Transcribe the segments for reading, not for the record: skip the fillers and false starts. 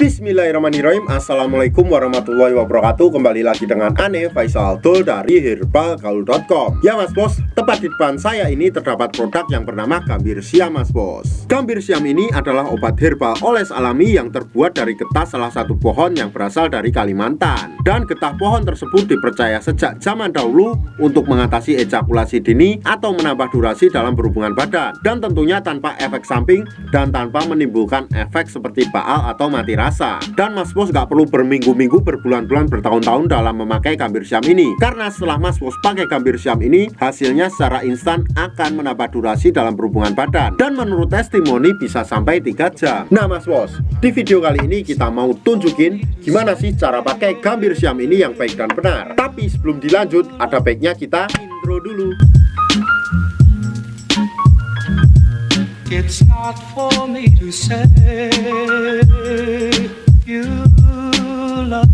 Bismillahirrahmanirrahim. Assalamualaikum warahmatullahi wabarakatuh. Kembali lagi dengan Ane Faisal Dul dari herbalgaul.com. Ya Mas Bos, tepat di depan saya ini terdapat produk yang bernama Gambir Siam Mas Bos. Gambir Siam ini adalah obat herbal oles alami yang terbuat dari getah salah satu pohon yang berasal dari Kalimantan. Dan getah pohon tersebut dipercaya sejak zaman dahulu untuk mengatasi ejakulasi dini atau menambah durasi dalam berhubungan badan. Dan tentunya tanpa efek samping dan tanpa menimbulkan efek seperti baal atau mati rasa. Dan Mas Bos gak perlu berminggu-minggu, berbulan-bulan, bertahun-tahun dalam memakai Gambir Siam ini. Karena setelah Mas Bos pakai Gambir Siam ini, hasilnya secara instan akan menambah durasi dalam berhubungan badan. Dan menurut testimoni bisa sampai 3 jam. Nah Mas Bos, di video kali ini kita mau tunjukin gimana sih cara pakai Gambir Siam ini yang baik dan benar. Tapi sebelum dilanjut, ada baiknya kita intro dulu. It's not for me to say you love.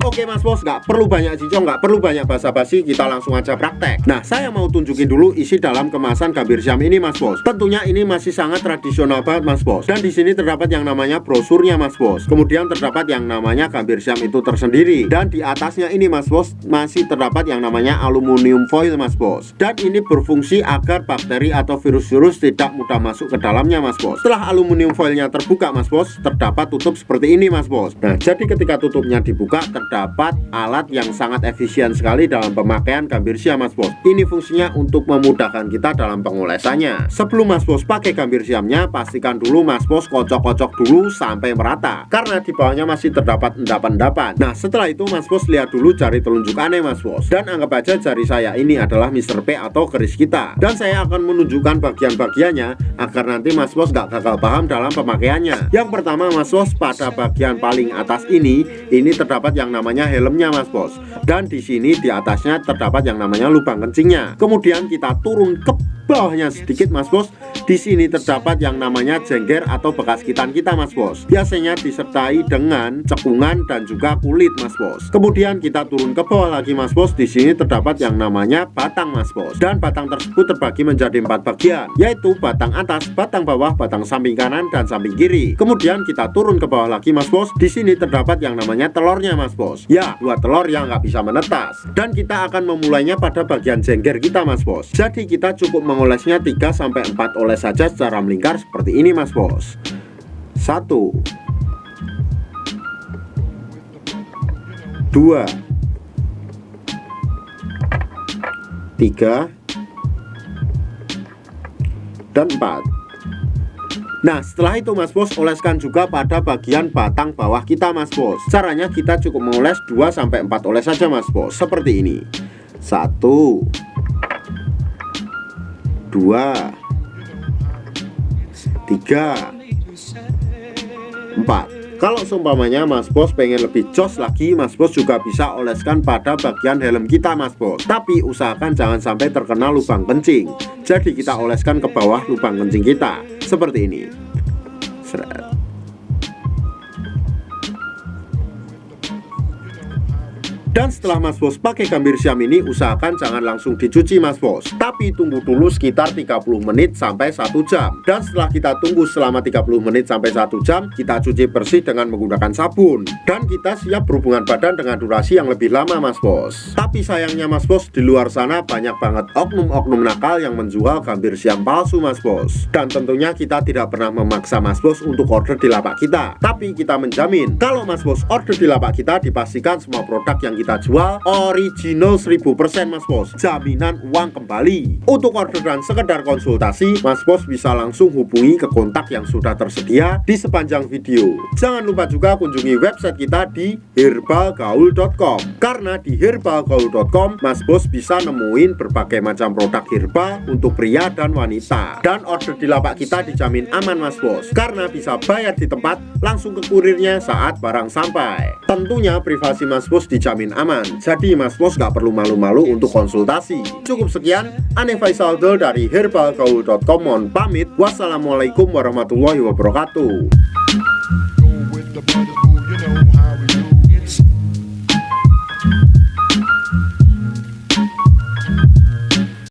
Oke Mas Bos, nggak perlu banyak cincong, nggak perlu banyak basa-basi, kita langsung aja praktek. Nah, saya mau tunjukin dulu isi dalam kemasan Gambir Siam ini Mas Bos. Tentunya ini masih sangat tradisional banget Mas Bos. Dan di sini terdapat yang namanya brosurnya Mas Bos. Kemudian terdapat yang namanya Gambir Siam itu tersendiri. Dan di atasnya ini Mas Bos masih terdapat yang namanya aluminium foil Mas Bos. Dan ini berfungsi agar bakteri atau virus-virus tidak mudah masuk ke dalamnya Mas Bos. Setelah aluminium foilnya terbuka Mas Bos, terdapat tutup seperti ini Mas Bos. Nah, jadi ketika tutupnya dibuka, terdapat alat yang sangat efisien sekali dalam pemakaian Gambir Siam Mas Bos. Ini fungsinya untuk memudahkan kita dalam pengolesannya. Sebelum Mas Bos pakai Gambir Siamnya, pastikan dulu Mas Bos kocok-kocok dulu sampai merata, karena di bawahnya masih terdapat endapan-endapan. Nah, setelah itu Mas Bos lihat dulu jari telunjuk Ane Mas Bos. Dan anggap aja jari saya ini adalah Mr. P atau keris kita. Dan saya akan menunjukkan bagian-bagiannya agar nanti Mas Bos gak gagal paham dalam pemakaiannya. Yang pertama Mas Bos, pada bagian paling atas ini terdapat yang namanya helmnya Mas Bos. Dan di sini di atasnya terdapat yang namanya lubang kencingnya. Kemudian kita turun ke bawahnya sedikit Mas Bos. Di sini terdapat yang namanya jengger atau bekas gitan kita Mas Bos. Biasanya disertai dengan cekungan dan juga kulit Mas Bos. Kemudian kita turun ke bawah lagi Mas Bos. Di sini terdapat yang namanya batang Mas Bos. Dan batang tersebut terbagi menjadi 4 bagian, yaitu batang atas, batang bawah, batang samping kanan dan samping kiri. Kemudian kita turun ke bawah lagi Mas Bos. Di sini terdapat yang namanya telurnya Mas Bos. Ya, 2 telur yang nggak bisa menetas. Dan kita akan memulainya pada bagian jengger kita Mas Bos. Jadi kita cukup mengolesnya 3-4 oles saja secara melingkar seperti ini Mas Bos. 1 2 3 dan 4. Nah, setelah itu Mas Bos, oleskan juga pada bagian batang bawah kita Mas Bos. Caranya kita cukup mengoles 2-4 oles saja Mas Bos. Seperti ini. 1 2 3 4. Kalau seumpamanya Mas Bos pengen lebih jos lagi, Mas Bos juga bisa oleskan pada bagian helm kita Mas Bos. Tapi usahakan jangan sampai terkena lubang kencing. Jadi kita oleskan ke bawah lubang kencing kita seperti ini. Seret. Dan setelah Mas Bos pakai Gambir Siam ini, usahakan jangan langsung dicuci Mas Bos, tapi tunggu dulu sekitar 30 menit sampai 1 jam. Dan setelah kita tunggu selama 30 menit sampai 1 jam, kita cuci bersih dengan menggunakan sabun. Dan kita siap berhubungan badan dengan durasi yang lebih lama Mas Bos. Tapi sayangnya Mas Bos, di luar sana banyak banget oknum-oknum nakal yang menjual Gambir Siam palsu Mas Bos. Dan tentunya kita tidak pernah memaksa Mas Bos untuk order di lapak kita. Tapi kita menjamin, kalau Mas Bos order di lapak kita, dipastikan semua produk yang kita jual original 1000% Mas Bos, jaminan uang kembali. Untuk order dan sekedar konsultasi, Mas Bos bisa langsung hubungi ke kontak yang sudah tersedia di sepanjang video. Jangan lupa juga kunjungi website kita di herbalgaul.com. Karena di herbalgaul.com Mas Bos bisa nemuin berbagai macam produk herbal untuk pria dan wanita. Dan order di lapak kita dijamin aman Mas Bos, karena bisa bayar di tempat langsung ke kurirnya saat barang sampai. Tentunya privasi Mas Bos dijamin aman, jadi Mas Bos gak perlu malu-malu untuk konsultasi. Cukup sekian, Ane Faisal Dul dari herbalgaul.com mohon pamit. Wassalamualaikum warahmatullahi wabarakatuh.